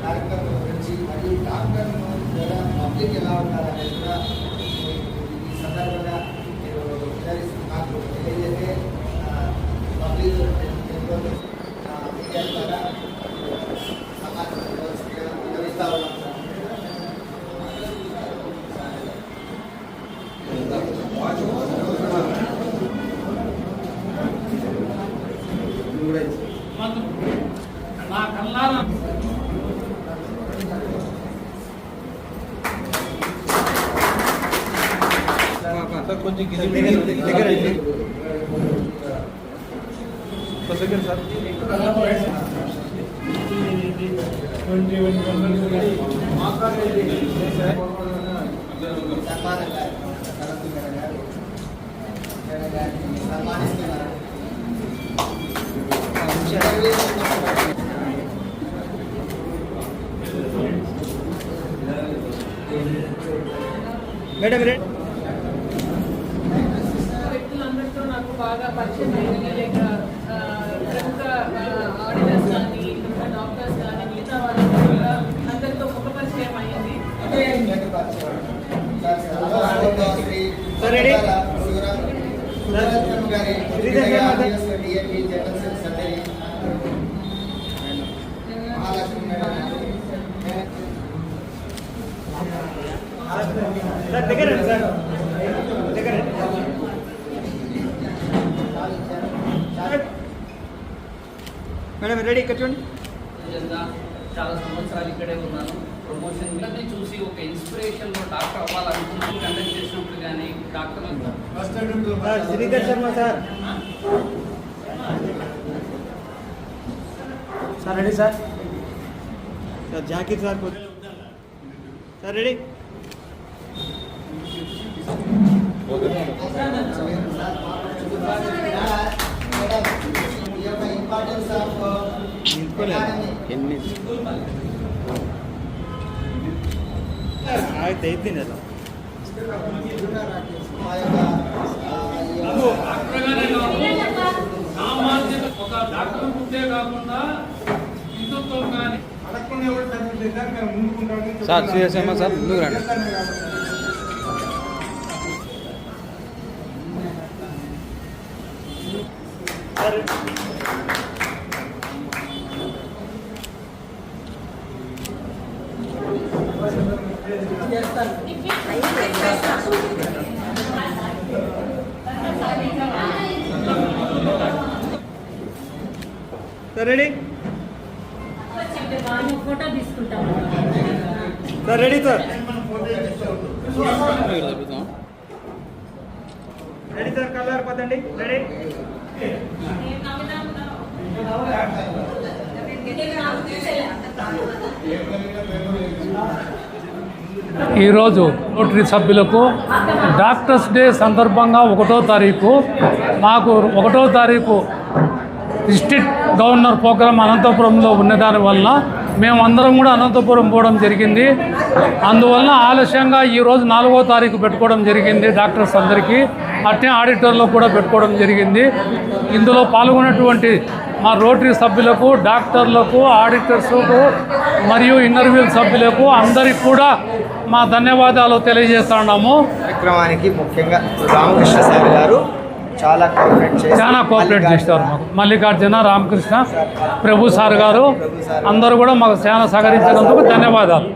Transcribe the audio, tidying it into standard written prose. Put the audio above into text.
కార్యక్రమం గురించి మరియు డాక్టర్ను కూడా పబ్లిక్ ఎలా ఉంటారనేది కూడా ఈ సందర్భంగా మీరు నాకు తెలియజేస్తే పబ్లిక్ మీడియా ద్వారా సమాచారం వివరిస్తూ ఉన్నాం. నా కళ్ళారా కొంచెం సెకండ్ సార్ మేడం వ్యక్తులందరితో నాకు బాగా పరిచయం అయింది. లేక ప్రముఖ ఆడిటర్స్ కానీ ఇంకా డాక్టర్స్ కానీ మిగతా వాళ్ళతో కూడా అందరితో ముఖ పరిచయం అయ్యింది. మేడం రెడీ ఇక్కడ చూడండి. చాలా సంవత్సరాలు ఇక్కడే ఉన్నాను. ప్రమోషన్ ఇవన్నీ చూసి ఒక ఇన్స్పిరేషన్లో డాక్టర్ అవ్వాలనుకుంటూ కండక్ట్ చేసినప్పుడు కానీ doctor Sridhar Sharma sir sir ready sir sir Zakir sir sir ready అయిపోయింది అలా ఒక డాక్టర్ ఉంటే కాకుండా హిందుత్వం కానీ సార్ శ్రీధర్ సార్ ముందుకు రండి. రెడీ ఫోటో తీసుకుంటాం. Sir ready sir ready sir colour పదండి రెడీ ఈరోజు రోటరీ సభ్యులకు డాక్టర్స్ డే సందర్భంగా 1వ తారీఖు మాకు 1వ తారీఖు డిస్ట్రిక్ట్ గవర్నర్ ప్రోగ్రాం అనంతపురంలో ఉన్నదాని వల్ల మేమందరం కూడా అనంతపురం పోవడం జరిగింది. అందువలన ఆలస్యంగా ఈరోజు 4వ తారీఖు పెట్టుకోవడం జరిగింది. డాక్టర్స్ అందరికీ అట్నే ఆడిటర్లో కూడా పెట్టుకోవడం జరిగింది. ఇందులో పాల్గొన్నటువంటి మా రోటరీ సభ్యులకు, డాక్టర్లకు, ఆడిటర్స్కు మరియు ఇంటర్వ్యూల్ సభ్యులకు అందరికీ కూడా మా ధన్యవాదాలు తెలియజేస్తున్నాము. కార్యక్రమానికి ముఖ్యంగా రామకృష్ణ సార్ గారు చాలా కోఆపరేట్ చేస్తారు. మాకు మల్లికార్జున, రామకృష్ణ, ప్రభు సార్ గారు అందరూ కూడా మాకు చాలా సహకరించినందుకు ధన్యవాదాలు.